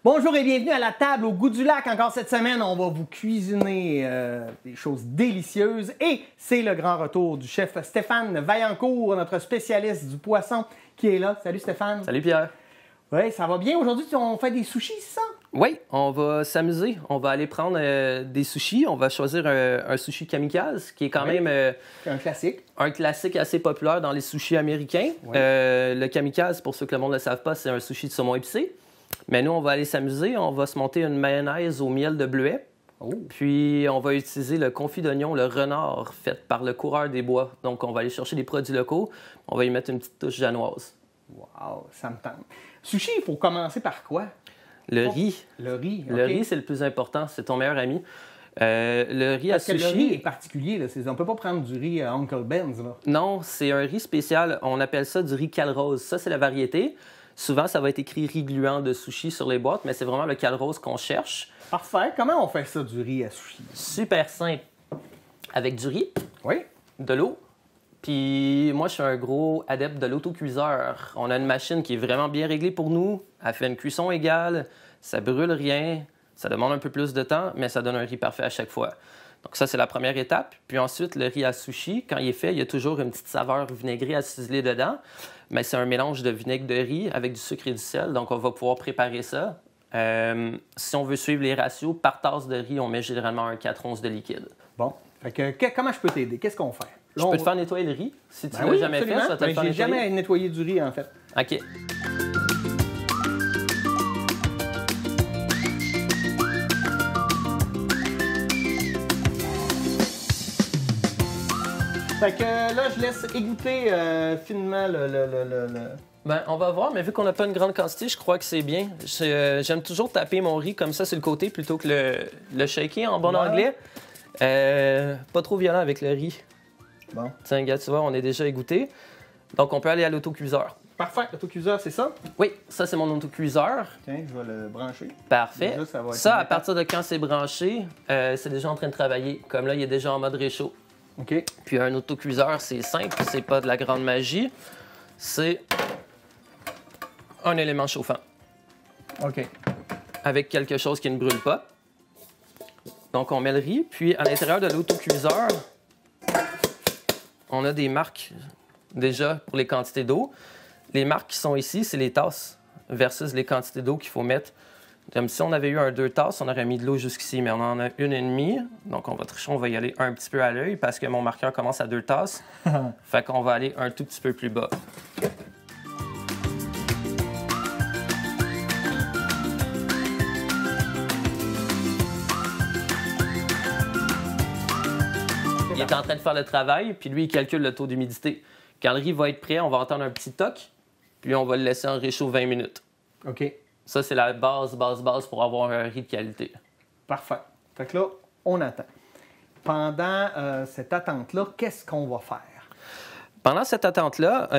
Bonjour et bienvenue à la table au goût du lac. Encore cette semaine, on va vous cuisiner des choses délicieuses. Et c'est le grand retour du chef Stéphane Vaillancourt, notre spécialiste du poisson, qui est là. Salut Stéphane. Salut Pierre. Oui, ça va bien. Aujourd'hui, on fait des sushis, c'est ça? Oui, on va s'amuser. On va aller prendre des sushis. On va choisir un sushi kamikaze, qui est quand même un classique. Un classique assez populaire dans les sushis américains. Oui. Le kamikaze, pour ceux que le monde ne le savent pas, c'est un sushi de saumon épicé. Mais nous, on va aller s'amuser. On va se monter une mayonnaise au miel de bleuet. Oh. Puis, on va utiliser le confit d'oignon, le renard, fait par le coureur des bois. Donc, on va aller chercher des produits locaux. On va y mettre une petite touche genoise. Wow, ça me tente. Sushi, il faut commencer par quoi? Le riz. Le riz, OK. Le riz, c'est le plus important. C'est ton meilleur ami. Le riz Parce à que sushi... le riz est particulier. Là. On ne peut pas prendre du riz à Uncle Ben's. Là. Non, c'est un riz spécial. On appelle ça du riz calrose. Ça, c'est la variété. Souvent, ça va être écrit riz gluant de sushi sur les boîtes, mais c'est vraiment le calrose qu'on cherche. Parfait. Comment on fait ça, du riz à sushi? Super simple. Avec du riz, Oui. de l'eau. Puis moi, je suis un gros adepte de l'autocuiseur. On a une machine qui est vraiment bien réglée pour nous. Elle fait une cuisson égale. Ça brûle rien. Ça demande un peu plus de temps, mais ça donne un riz parfait à chaque fois. Donc ça, c'est la première étape. Puis ensuite, le riz à sushi, quand il est fait, il y a toujours une petite saveur vinaigrée à ciseler dedans. Mais c'est un mélange de vinaigre de riz avec du sucre et du sel. Donc, on va pouvoir préparer ça. Si on veut suivre les ratios, par tasse de riz, on met généralement un 4 onces de liquide. Bon. Fait que, comment je peux t'aider? Qu'est-ce qu'on fait? Je peux te faire nettoyer le riz. Si tu Ben l'as oui, jamais absolument. fait, ça va te le faire J'ai nettoyer. jamais nettoyé du riz, en fait. OK. Fait que là, je laisse égoutter finement Ben, on va voir, mais vu qu'on n'a pas une grande quantité, je crois que c'est bien. J'aime toujours taper mon riz comme ça sur le côté plutôt que le shaker en bon anglais. Pas trop violent avec le riz. Bon. Tiens, gars, tu vois, on est déjà égoutté. Donc, on peut aller à l'autocuiseur. Parfait. L'autocuiseur, c'est ça? Oui, ça, c'est mon autocuiseur. Tiens, je vais le brancher. Parfait. Déjà, ça va être Ça, à une partir de quand c'est branché, c'est déjà en train de travailler. Comme là, il est déjà en mode réchaud. OK. Puis un autocuiseur, c'est simple, c'est pas de la grande magie. C'est un élément chauffant OK. avec quelque chose qui ne brûle pas. Donc, on met le riz. Puis, à l'intérieur de l'autocuiseur, on a des marques déjà pour les quantités d'eau. Les marques qui sont ici, c'est les tasses versus les quantités d'eau qu'il faut mettre. Comme si on avait eu un 2 tasses, on aurait mis de l'eau jusqu'ici, mais on en a 1,5. Donc, on va tricher, on va y aller un petit peu à l'œil parce que mon marqueur commence à 2 tasses. Fait qu'on va aller un tout petit peu plus bas. Il est en train de faire le travail, puis lui, il calcule le taux d'humidité. Quand le riz va être prêt, on va entendre un petit toc, puis on va le laisser en réchaud 20 minutes. OK. Ça, c'est la base pour avoir un riz de qualité. Parfait. Fait que là, on attend. Pendant cette attente-là, qu'est-ce qu'on va faire? Pendant cette attente-là,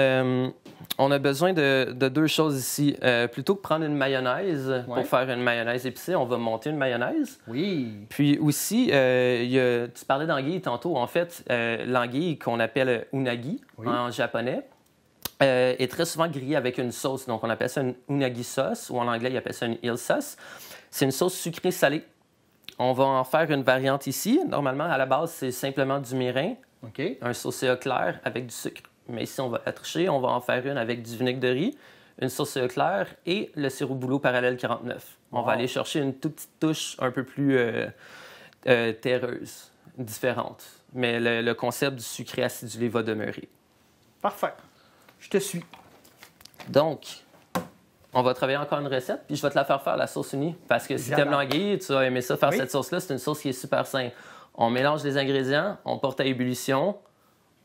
on a besoin de deux choses ici. Plutôt que prendre une mayonnaise pour faire une mayonnaise épicée, on va monter une mayonnaise. Oui. Puis aussi, tu parlais d'anguille tantôt. En fait, l'anguille qu'on appelle unagi en japonais est très souvent grillée avec une sauce. Donc, on appelle ça une unagi sauce ou en anglais, ils appellent ça une eel sauce. C'est une sauce sucrée salée. On va en faire une variante ici. Normalement, à la base, c'est simplement du mirin. OK. Un sauce clair avec du sucre. Mais ici, on va tricher, on va en faire une avec du vinaigre de riz, une sauce claire et le sirop bouleau parallèle 49. On va aller chercher une toute petite touche un peu plus terreuse, différente. Mais le concept du sucré acidulé va demeurer. Parfait. Je te suis. Donc, on va travailler encore une recette, puis je vais te la faire la sauce unie. Parce que si tu aimes l'anguille, tu vas aimer ça faire cette sauce-là. C'est une sauce qui est super simple. On mélange les ingrédients, on porte à ébullition,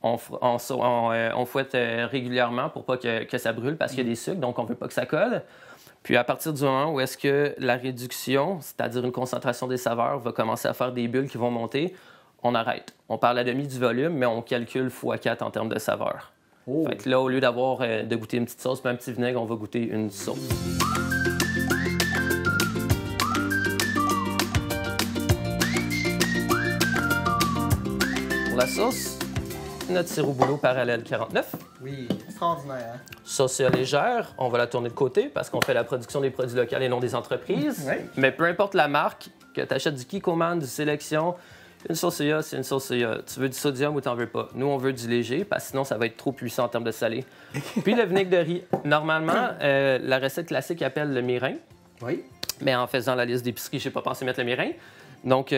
on fouette régulièrement pour pas que ça brûle parce qu'il y a des sucres, donc on ne veut pas que ça colle. Puis à partir du moment où est-ce que la réduction, c'est-à-dire une concentration des saveurs, va commencer à faire des bulles qui vont monter, on arrête. On parle à demi du volume, mais on calcule x4 en termes de saveur. Oh. Fait que là, au lieu d'avoir de goûter une petite sauce puis un petit vinaigre, on va goûter une sauce. Pour la sauce, notre sirop bouleau parallèle 49. Oui, extraordinaire. Hein? Sauce soya légère, on va la tourner de côté parce qu'on fait la production des produits locaux et non des entreprises. Oui. Mais peu importe la marque, que tu achètes du Kikkoman, du Sélection, une sauce soya, c'est une sauce soya. Tu veux du sodium ou t'en veux pas? Nous, on veut du léger parce que sinon, ça va être trop puissant en termes de salé. Puis le vinaigre de riz. Normalement, la recette classique appelle le mirin. Oui. Mais en faisant la liste d'épicerie, je n'ai pas pensé mettre le mirin. Donc,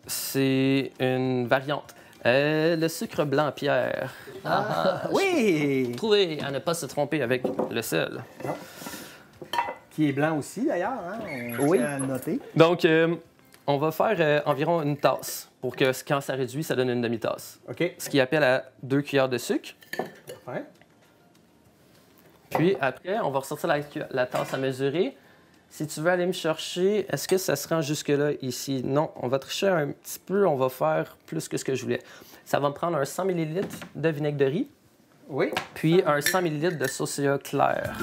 c'est une variante. Le sucre blanc, Pierre. Oui! Trouvé à ne pas se tromper avec le sel. Qui est blanc aussi, d'ailleurs. Hein? On tient à le noter. Donc, on va faire environ une tasse pour que quand ça réduit, ça donne une demi-tasse. OK. Ce qui appelle à 2 cuillères de sucre. Ouais. Puis après, on va ressortir la tasse à mesurer. Si tu veux aller me chercher, est-ce que ça se rend jusque-là ici? Non, on va tricher un petit peu, on va faire plus que ce que je voulais. Ça va me prendre un 100 ml de vinaigre de riz, Oui. puis un 100 ml de sauce soya claire.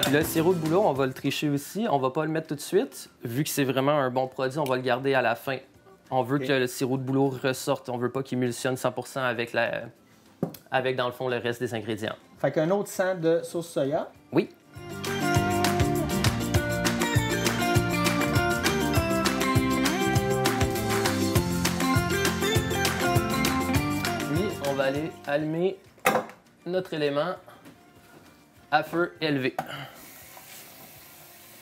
Puis le sirop de bouleau, on va le tricher aussi. On va pas le mettre tout de suite. Vu que c'est vraiment un bon produit, on va le garder à la fin. On veut que le sirop de bouleau ressorte. On veut pas qu'il émulsionne 100% avec, dans le fond, le reste des ingrédients. Fait qu'un autre 100 de sauce soya. Oui. Puis, on va aller allumer notre élément à feu élevé.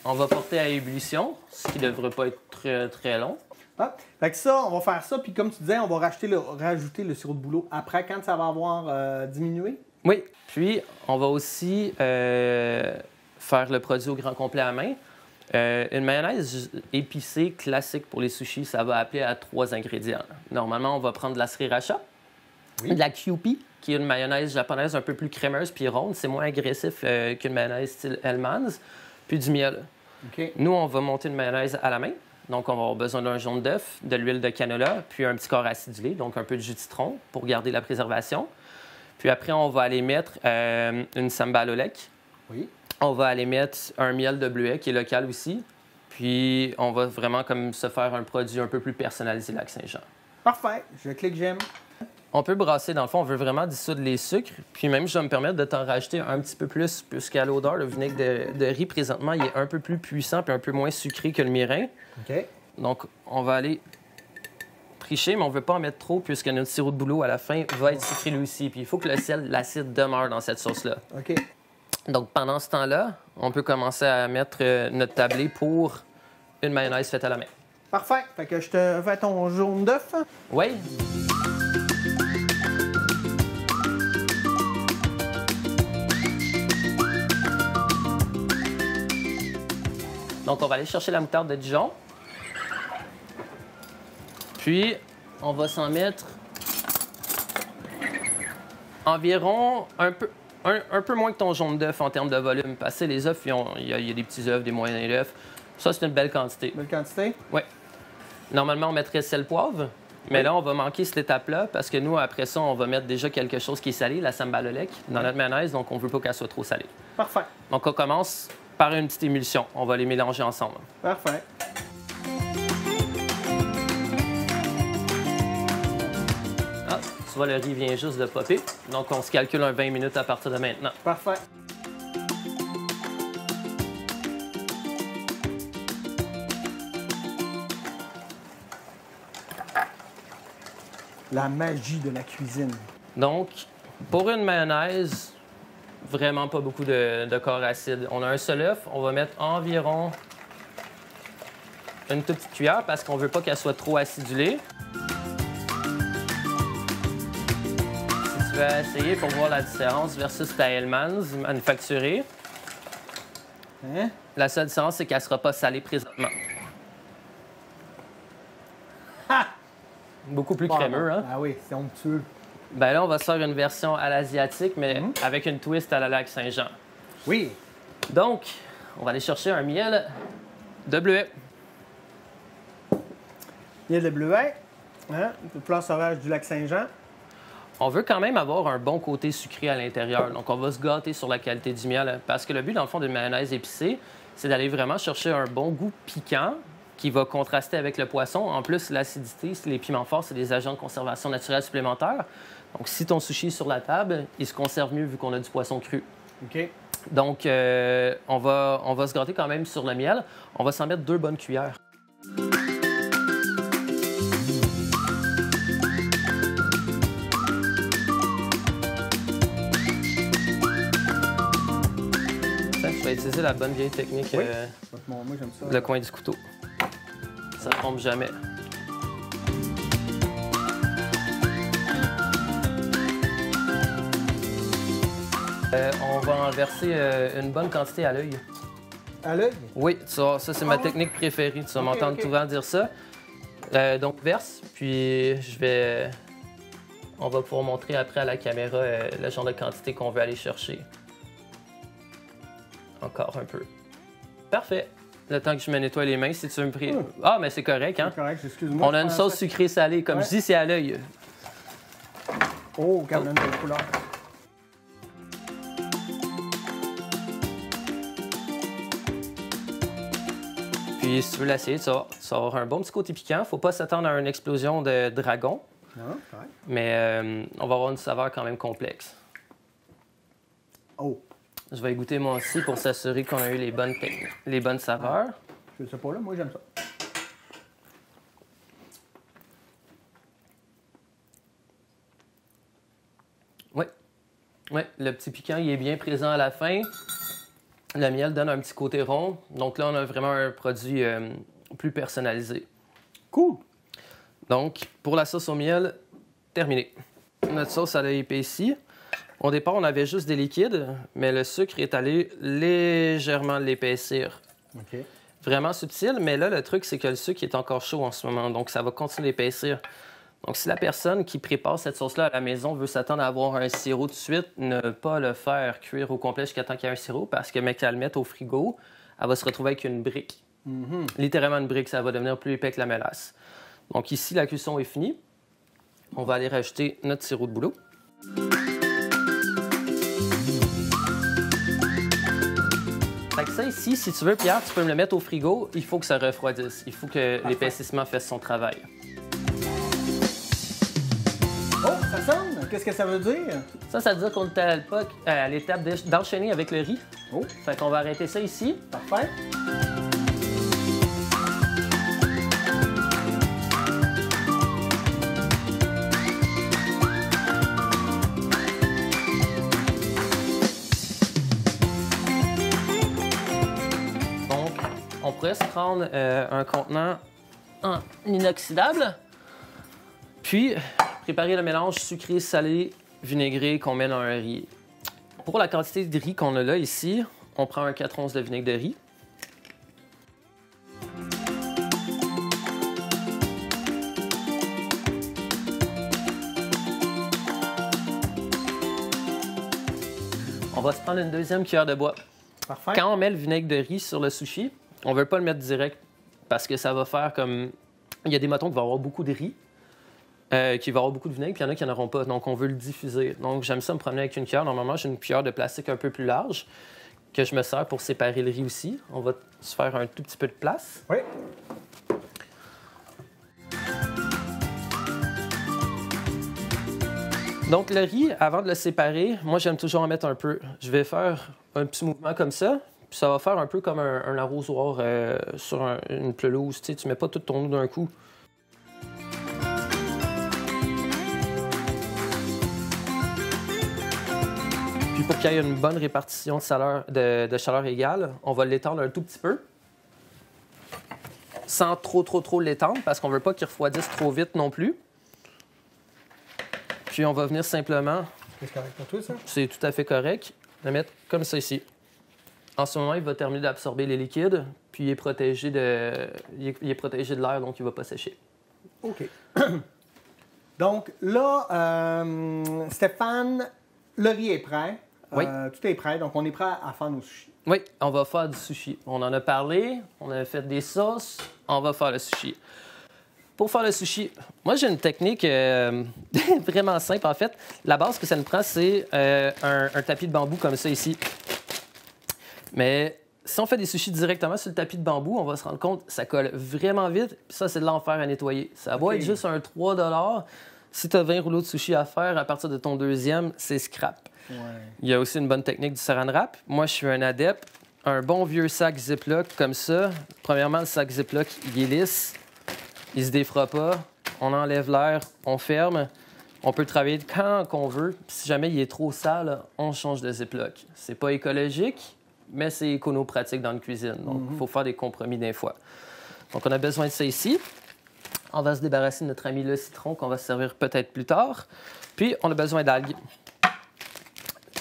On va porter à ébullition, ce qui ne devrait pas être très, très long. Ah, fait que ça, on va faire ça, puis comme tu disais, on va rajouter le sirop de bouleau après, quand ça va avoir diminué. Oui. Puis, on va aussi faire le produit au grand complet à main. Une mayonnaise épicée classique pour les sushis, ça va appeler à 3 ingrédients. Normalement, on va prendre de la sriracha, de la Kewpie, qui est une mayonnaise japonaise un peu plus crémeuse puis ronde. C'est moins agressif qu'une mayonnaise style Hellmann's. Puis du miel. OK. Nous, on va monter une mayonnaise à la main. Donc, on va avoir besoin d'un jaune d'œuf, de l'huile de canola, puis un petit corps acidulé, donc un peu de jus de citron pour garder la préservation. Puis après, on va aller mettre une sambal au lait. Oui. On va aller mettre un miel de bleuet qui est local aussi. Puis, on va vraiment comme se faire un produit un peu plus personnalisé Lac-Saint-Jean. Parfait. Je clique j'aime. On peut brasser, dans le fond, on veut vraiment dissoudre les sucres. Puis même, je vais me permettre de t'en rajouter un petit peu plus, puisqu'à l'odeur, le vinaigre de riz, présentement, il est un peu plus puissant puis un peu moins sucré que le mirin. OK. Donc, on va aller tricher, mais on ne veut pas en mettre trop, puisque notre sirop de bouleau, à la fin, va être sucré lui aussi. Puis il faut que le sel, l'acide demeure dans cette sauce-là. OK. Donc, pendant ce temps-là, on peut commencer à mettre notre tablé pour une mayonnaise faite à la main. Parfait. Fait que je te fais ton jaune d'œuf. Oui. Donc, on va aller chercher la moutarde de Dijon. Puis, on va s'en mettre environ un peu moins que ton jaune d'œuf en termes de volume. Parce que les œufs, il y a des petits œufs, des moyens œufs. Ça, c'est une belle quantité. Belle quantité? Oui. Normalement, on mettrait sel, poivre. Mais là, on va manquer cette étape-là parce que nous, après ça, on va mettre déjà quelque chose qui est salé, la sambal au lait, dans notre mayonnaise. Donc, on ne veut pas qu'elle soit trop salée. Parfait. Donc, on commence par une petite émulsion. On va les mélanger ensemble. Parfait. Ah, tu vois, le riz vient juste de popper. Donc, on se calcule un 20 minutes à partir de maintenant. Parfait. La magie de la cuisine. Donc, pour une mayonnaise, vraiment pas beaucoup de corps acide. On a un seul œuf. On va mettre environ une toute petite cuillère parce qu'on veut pas qu'elle soit trop acidulée. Si tu veux essayer pour voir la différence versus ta Hellmann's manufacturée, Hein? la seule différence, c'est qu'elle sera pas salée présentement. Ha! Beaucoup plus crémeux, hein? Ah oui, c'est onctueux. Ben là, on va se faire une version à l'asiatique, mais avec une twist à la Lac-Saint-Jean. Oui. Donc, on va aller chercher un miel de bleuet. Miel de bleuet. Hein? Le plat sauvage du lac Saint-Jean. On veut quand même avoir un bon côté sucré à l'intérieur. Donc, on va se gâter sur la qualité du miel. Parce que le but, dans le fond, d'une mayonnaise épicée, c'est d'aller vraiment chercher un bon goût piquant, qui va contraster avec le poisson. En plus, l'acidité, les piments forts, c'est des agents de conservation naturelle supplémentaires. Donc, si ton sushi est sur la table, il se conserve mieux vu qu'on a du poisson cru. OK. Donc, on va se gratter quand même sur le miel. On va s'en mettre 2 bonnes cuillères. Je vais utiliser la bonne vieille technique, Oui. Moi, j'aime ça. le coin du couteau. Ça ne tombe jamais. On va en verser une bonne quantité à l'œil. À l'œil? Oui, ça c'est ma technique préférée. Tu vas m'entendre souvent dire ça. Donc, verse, puis on va pouvoir montrer après à la caméra le genre de quantité qu'on veut aller chercher. Encore un peu. Parfait. Le temps que je me nettoie les mains, si tu veux me prier. Ah, mais c'est correct, hein? C'est correct, excuse-moi. On a une sauce sucrée salée. Comme je dis, c'est à l'œil. Oh, quand même, belle couleur. Puis, si tu veux l'essayer, tu vas avoir un bon petit côté piquant. Faut pas s'attendre à une explosion de dragon. Non, correct. Mais on va avoir une saveur quand même complexe. Oh. Je vais y goûter moi aussi pour s'assurer qu'on a eu les bonnes saveurs. Je sais pas là, moi j'aime ça. Oui. Oui, le petit piquant, il est bien présent à la fin. Le miel donne un petit côté rond. Donc là, on a vraiment un produit plus personnalisé. Cool. Donc, pour la sauce au miel, terminé. Notre sauce, elle a épaissi. Au départ, on avait juste des liquides, mais le sucre est allé légèrement l'épaissir. OK. Vraiment subtil, mais là, le truc, c'est que le sucre est encore chaud en ce moment, donc ça va continuer d'épaissir. Donc, si la personne qui prépare cette sauce-là à la maison veut s'attendre à avoir un sirop tout de suite, ne pas le faire cuire au complet jusqu'à temps qu'il y ait un sirop, parce que, mec, qu'elle le mette au frigo, elle va se retrouver avec une brique. Littéralement une brique, ça va devenir plus épais que la mélasse. Donc, ici, la cuisson est finie. On va aller rajouter notre sirop de bouleau. Fait que ça ici, si tu veux, Pierre, tu peux me le mettre au frigo. Il faut que ça refroidisse. Il faut que l'épaississement fasse son travail. Oh, ça sonne? Qu'est-ce que ça veut dire? Ça veut dire qu'on est à l'étape d'enchaîner avec le riz. Oh, Fait qu'on va arrêter ça ici. parfait. Donc, on pourrait se prendre un contenant en inoxydable, puis préparer le mélange sucré, salé, vinaigré qu'on met dans un riz. Pour la quantité de riz qu'on a là ici, on prend un 4 onces de vinaigre de riz. On va se prendre une deuxième cuillère de bois. Parfait. Quand on met le vinaigre de riz sur le sushi, on ne veut pas le mettre direct parce que ça va faire comme... Il y a des motons qui vont avoir beaucoup de riz, qui vont avoir beaucoup de vinaigre, puis il y en a qui n'en auront pas. Donc, on veut le diffuser. Donc, j'aime ça me promener avec une cuillère. Normalement, j'ai une cuillère de plastique un peu plus large que je me sers pour séparer le riz aussi. On va se faire un tout petit peu de place. Oui. Donc, le riz, avant de le séparer, moi, j'aime toujours en mettre un peu. Je vais faire un petit mouvement comme ça, puis ça va faire un peu comme un arrosoir sur une pelouse. Tu sais, tu mets pas tout ton eau d'un coup. Puis pour qu'il y ait une bonne répartition de chaleur égale, on va l'étendre un tout petit peu. Sans trop l'étendre, parce qu'on veut pas qu'il refroidisse trop vite non plus. Puis on va venir simplement... C'est correct pour toi, ça? C'est tout à fait correct. Le mettre comme ça ici. En ce moment, il va terminer d'absorber les liquides, puis il est protégé de l'air, donc il ne va pas sécher. OK. Donc là, Stéphane, le riz est prêt. Oui. Tout est prêt, donc on est prêt à faire nos sushis. Oui, on va faire du sushi. On en a parlé, on a fait des sauces, on va faire le sushi. Pour faire le sushi, moi j'ai une technique vraiment simple en fait. La base que ça nous prend, c'est un tapis de bambou comme ça ici. Mais si on fait des sushis directement sur le tapis de bambou, on va se rendre compte que ça colle vraiment vite. Puis ça, c'est de l'enfer à nettoyer. Ça va être juste un 3 $. Si tu as 20 rouleaux de sushis à faire, à partir de ton deuxième, c'est scrap. Ouais. Il y a aussi une bonne technique du saran wrap. Moi, je suis un adepte. Un bon vieux sac Ziploc comme ça. Premièrement, le sac Ziploc, il est lisse. Il se défera pas. On enlève l'air, on ferme. On peut travailler quand on veut. Puis si jamais il est trop sale, on change de Ziploc. C'est pas écologique, mais c'est écono-pratique dans la cuisine. Donc, il faut faire des compromis des fois. Donc, on a besoin de ça ici. On va se débarrasser de notre ami le citron qu'on va se servir peut-être plus tard. Puis, on a besoin d'algues.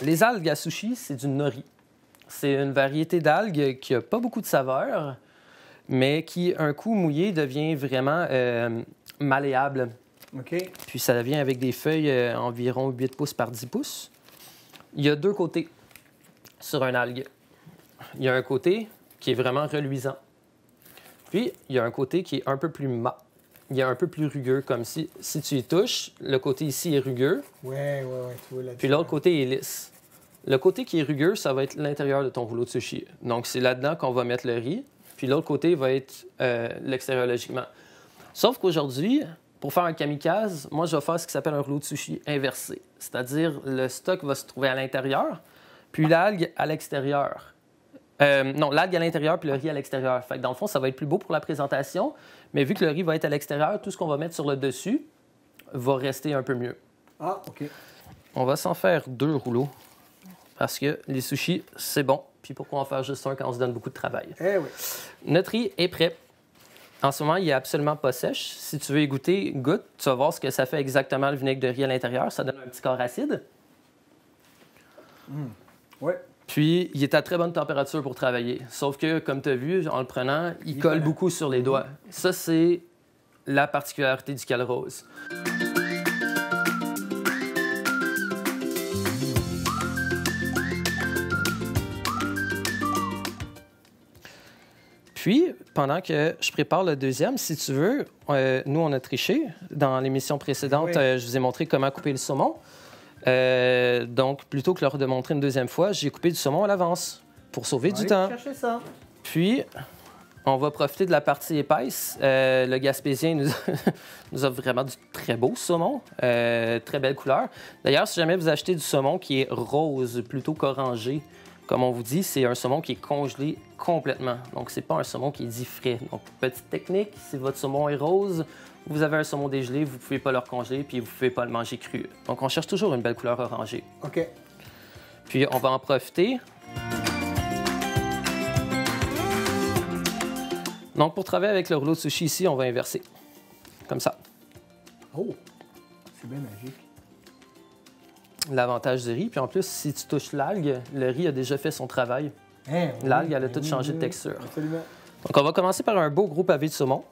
Les algues à sushi, c'est du nori. C'est une variété d'algues qui n'a pas beaucoup de saveur, mais qui, un coup mouillé, devient vraiment malléable. OK. Puis, ça vient avec des feuilles environ 8 pouces par 10 pouces. Il y a deux côtés sur un algue. Il y a un côté qui est vraiment reluisant. Puis, il y a un côté qui est un peu plus mat. Il est un peu plus rugueux, comme si tu y touches, le côté ici est rugueux. Ouais, tu vois là. Puis l'autre côté est lisse. Le côté qui est rugueux, ça va être l'intérieur de ton rouleau de sushi. Donc, c'est là-dedans qu'on va mettre le riz. Puis l'autre côté va être l'extérieur, logiquement. Sauf qu'aujourd'hui, pour faire un kamikaze, moi, je vais faire ce qui s'appelle un rouleau de sushi inversé. C'est-à-dire, le stock va se trouver à l'intérieur, puis l'algue à l'extérieur. Non, l'algue à l'intérieur puis le riz à l'extérieur. Fait que dans le fond, ça va être plus beau pour la présentation, mais vu que le riz va être à l'extérieur, tout ce qu'on va mettre sur le dessus va rester un peu mieux. Ah, OK. On va s'en faire 2 rouleaux parce que les sushis, c'est bon. Puis pourquoi en faire juste un quand on se donne beaucoup de travail? Eh oui. Notre riz est prêt. En ce moment, il n'est absolument pas sèche. Si tu veux y goûter, goûte. Tu vas voir ce que ça fait exactement le vinaigre de riz à l'intérieur. Ça donne un petit corps acide. Oui. Puis, il est à très bonne température pour travailler. Sauf que, comme tu as vu, en le prenant, il colle beaucoup sur les doigts. Ça, c'est la particularité du Calrose. Puis, pendant que je prépare le deuxième, si tu veux, nous, on a triché. Dans l'émission précédente, je vous ai montré comment couper le saumon. Donc, plutôt que leur de montrer une deuxième fois, j'ai coupé du saumon à l'avance pour sauver du temps. Chercher ça. Puis, on va profiter de la partie épaisse. Le Gaspésien nous a vraiment du très beau saumon, très belle couleur. D'ailleurs, si jamais vous achetez du saumon qui est rose plutôt qu'orangé, comme on vous dit, c'est un saumon qui est congelé complètement. Donc, c'est pas un saumon qui est dit frais. Donc, petite technique, si votre saumon est rose, vous avez un saumon dégelé, vous ne pouvez pas le recongeler, puis vous ne pouvez pas le manger cru. Donc, on cherche toujours une belle couleur orangée. OK. Puis, on va en profiter. Donc, pour travailler avec le rouleau de sushi ici, on va inverser. Comme ça. Oh, c'est bien magique. L'avantage du riz. Puis en plus, si tu touches l'algue, le riz a déjà fait son travail. Hein, L'algue, elle a tout changé de texture. Absolument. Donc, on va commencer par un beau gros pavé de saumon.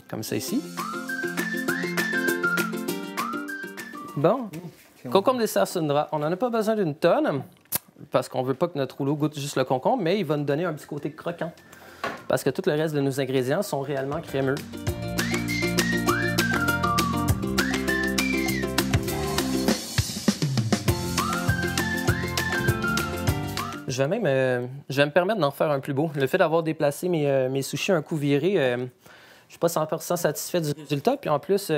Comme ça ici. Bon. Concombre dessert Sundra. On n'en a pas besoin d'une tonne parce qu'on ne veut pas que notre rouleau goûte juste le concombre, mais il va nous donner un petit côté croquant parce que tout le reste de nos ingrédients sont réellement crémeux. Je vais me permettre d'en faire un plus beau. Le fait d'avoir déplacé mes sushis un coup viré, je ne suis pas 100% satisfait du résultat. Puis en plus,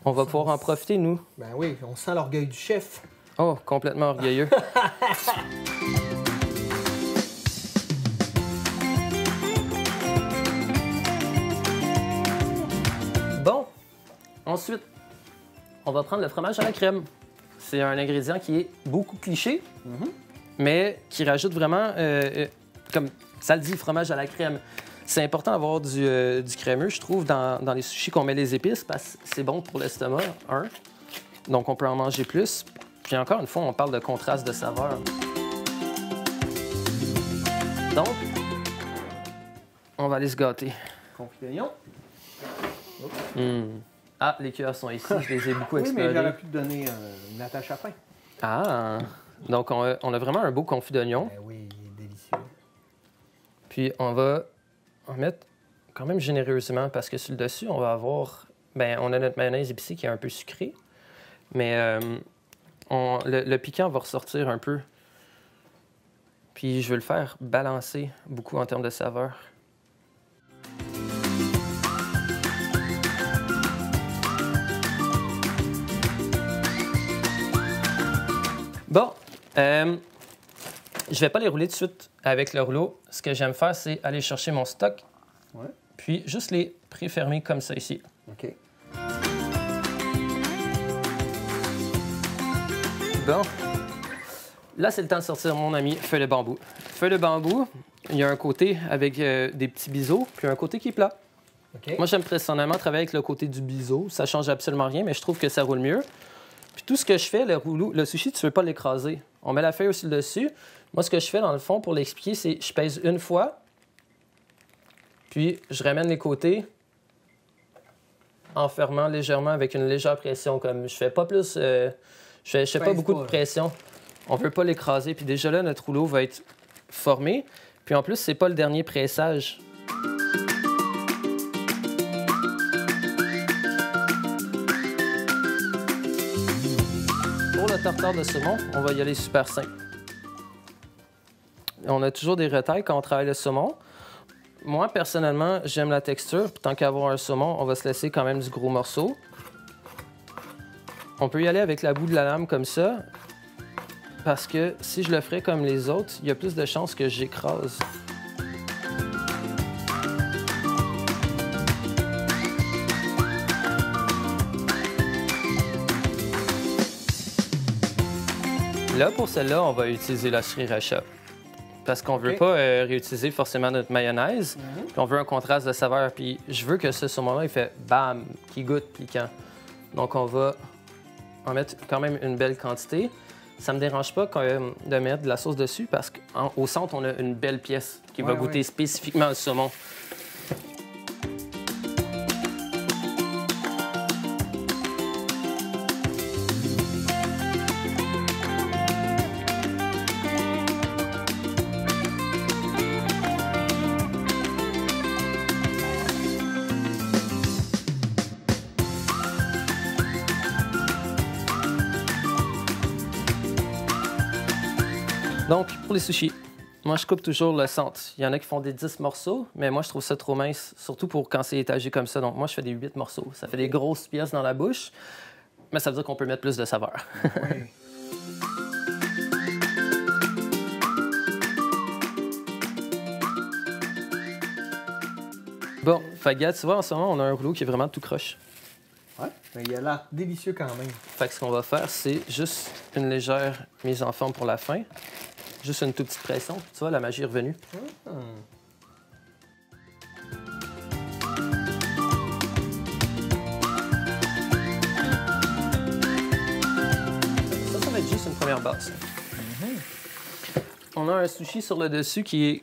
on va pouvoir en profiter, nous. Ben oui, on sent l'orgueil du chef. Oh, complètement orgueilleux. Bon, ensuite, on va prendre le fromage à la crème. C'est un ingrédient qui est beaucoup cliché. Mais qui rajoute vraiment, comme ça le dit, fromage à la crème. C'est important d'avoir du crémeux, je trouve, dans les sushis qu'on met les épices, parce que c'est bon pour l'estomac, donc on peut en manger plus. Puis encore une fois, on parle de contraste de saveur. Donc, on va aller se gâter. Confit d'oignon. Ah, les cuillères sont ici, je les ai beaucoup explorées. Oui, mais j'aurais pu te donner une attache à pain. Ah! Donc, on a vraiment un beau confit d'oignon. Ben oui, il est délicieux. Puis, on va en mettre quand même généreusement parce que sur le dessus, on va avoir... Bien, on a notre mayonnaise épicée qui est un peu sucrée, mais le piquant va ressortir un peu. Puis je veux le faire balancer beaucoup en termes de saveur. Bon, je vais pas les rouler tout de suite avec le rouleau. Ce que j'aime faire, c'est aller chercher mon stock, puis juste les préfermer comme ça ici. OK. Bon, là, c'est le temps de sortir mon ami feuille de bambou. Feuille de bambou, il y a un côté avec des petits biseaux, puis un côté qui est plat. Okay. Moi, j'aime personnellement travailler avec le côté du biseau. Ça change absolument rien, mais je trouve que ça roule mieux. Puis tout ce que je fais, le sushi, tu ne veux pas l'écraser. On met la feuille aussi dessus. Moi, ce que je fais, dans le fond, pour l'expliquer, c'est je pèse une fois, puis je ramène les côtés en fermant légèrement avec une légère pression. Comme je fais pas plus... je fais pas beaucoup de pression. On veut pas l'écraser. Puis déjà là, notre rouleau va être formé. Puis en plus, c'est pas le dernier pressage. Pour le tartare de saumon, on va y aller super simple. On a toujours des retailles quand on travaille le saumon. Moi, personnellement, j'aime la texture. Puis tant qu'à avoir un saumon, on va se laisser quand même du gros morceau. On peut y aller avec la bout de la lame comme ça, parce que si je le ferais comme les autres, il y a plus de chances que j'écrase. Là, pour celle-là, on va utiliser la sriracha. Parce qu'on veut pas réutiliser forcément notre mayonnaise. Puis on veut un contraste de saveur. Puis je veux que ce saumon-là, il fait bam, qui goûte piquant. Donc on va en mettre quand même une belle quantité. Ça me dérange pas quand même de mettre de la sauce dessus parce qu'au centre, on a une belle pièce qui va goûter spécifiquement le saumon. Donc, pour les sushis, moi, je coupe toujours le centre. Il y en a qui font des 10 morceaux, mais moi, je trouve ça trop mince, surtout pour quand c'est étagé comme ça. Donc, moi, je fais des 8 morceaux. Ça fait des grosses pièces dans la bouche, mais ça veut dire qu'on peut mettre plus de saveur. Oui. Bon, fait que, tu vois, en ce moment, on a un rouleau qui est vraiment tout croche. Ouais, mais il a l'air délicieux quand même. Fait que ce qu'on va faire, c'est juste une légère mise en forme pour la fin. Juste une toute petite pression. Tu vois, la magie est revenue. Ça va être juste une première base. On a un sushi sur le dessus qui est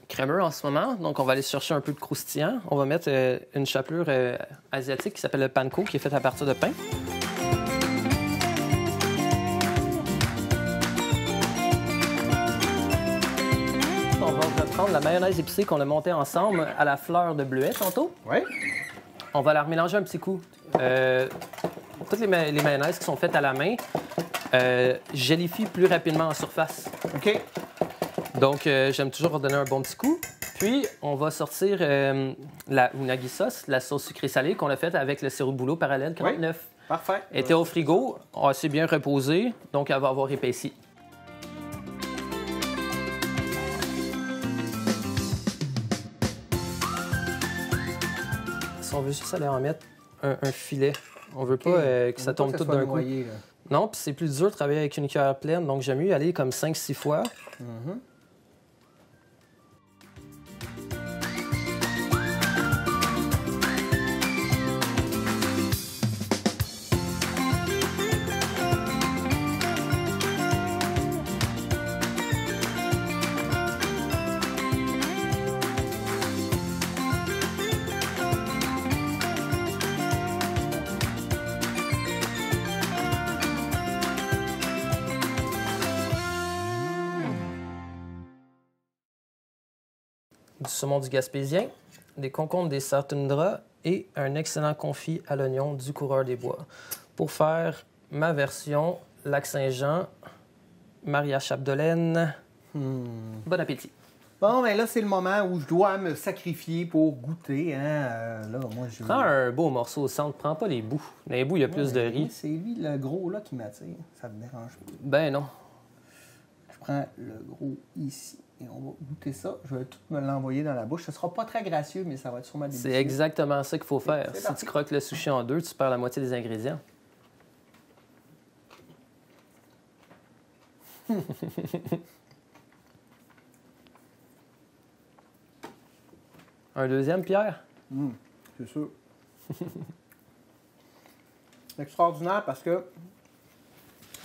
crémeux en ce moment, donc on va aller chercher un peu de croustillant. On va mettre une chapelure asiatique qui s'appelle le panko, qui est faite à partir de pain. On va reprendre la mayonnaise épicée qu'on a montée ensemble à la fleur de bleuet tantôt. Oui. On va la remélanger un petit coup. Toutes les mayonnaises qui sont faites à la main gélifient plus rapidement en surface. OK. Donc, j'aime toujours redonner un bon petit coup. Puis, on va sortir la unagi sauce, la sauce sucrée salée qu'on a faite avec le sirop de bouleau parallèle 49. Oui. Parfait. Elle était au frigo, assez bien reposée, donc elle va avoir épaissi. Si on veut juste aller en mettre un filet, on veut pas que ça tombe tout d'un coup. Non, puis c'est plus dur de travailler avec une cuillère pleine, donc j'aime mieux y aller comme 5-6 fois. Du saumon du Gaspésien, des concombres des Sartundra et un excellent confit à l'oignon du Coureur des Bois. Pour faire ma version, Lac-Saint-Jean, Maria Chapdelaine, Bon appétit. Bon, ben là, c'est le moment où je dois me sacrifier pour goûter. Là, moi, je... Prends un beau morceau au centre, prends pas les bouts. Dans les bouts, il y a plus de riz. C'est lui, le gros, là, qui m'attire. Ça te dérange pas? Ben non. Je prends le gros ici et on va goûter ça. Je vais tout me l'envoyer dans la bouche. Ce sera pas très gracieux, mais ça va être sûrement délicieux. C'est exactement ça qu'il faut faire. C'est Si parti. tu croques le sushi en deux, tu perds la moitié des ingrédients. Un deuxième, Pierre? C'est sûr. C'est extraordinaire parce que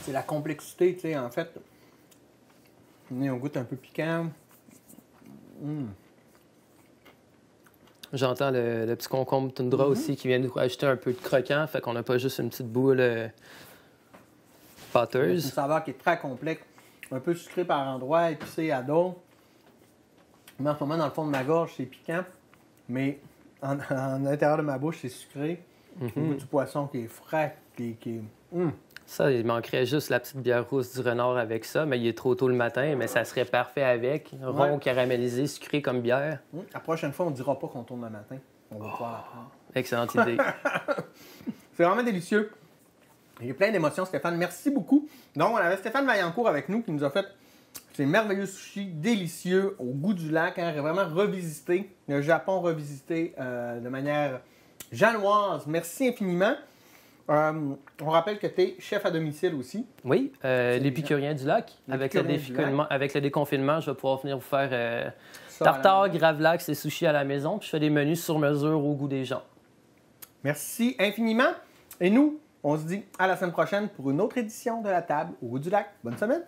c'est la complexité, tu sais, en fait. On goûte un peu piquant. J'entends le petit concombre toundra aussi qui vient nous rajouter un peu de croquant, fait qu'on n'a pas juste une petite boule C'est une pâteuse. saveur qui est très complexe. Un peu sucré par endroits, épicé à d'autres. Mais en ce moment, dans le fond de ma gorge, c'est piquant. Mais en l'intérieur de ma bouche, c'est sucré. Au goût du poisson qui est frais, qui est... Ça, il manquerait juste la petite bière rousse du renard avec ça, mais il est trop tôt le matin, mais ça serait parfait avec. Rond caramélisé, sucré comme bière. La prochaine fois, on ne dira pas qu'on tourne le matin. On va pouvoir la prendre. Excellente idée. C'est vraiment délicieux. Il y a plein d'émotions, Stéphane. Merci beaucoup. Donc, on avait Stéphane Vaillancourt avec nous qui nous a fait ces merveilleux sushis délicieux au goût du lac. Vraiment revisité, le Japon revisité de manière janoise. Merci infiniment. On rappelle que tu es chef à domicile aussi. Oui, l'épicurien du lac. Avec le déconfinement, je vais pouvoir venir vous faire tartare, gravlax et sushis à la maison. Puis je fais des menus sur mesure au goût des gens. Merci infiniment. Et nous, on se dit à la semaine prochaine pour une autre édition de La Table au goût du lac. Bonne semaine!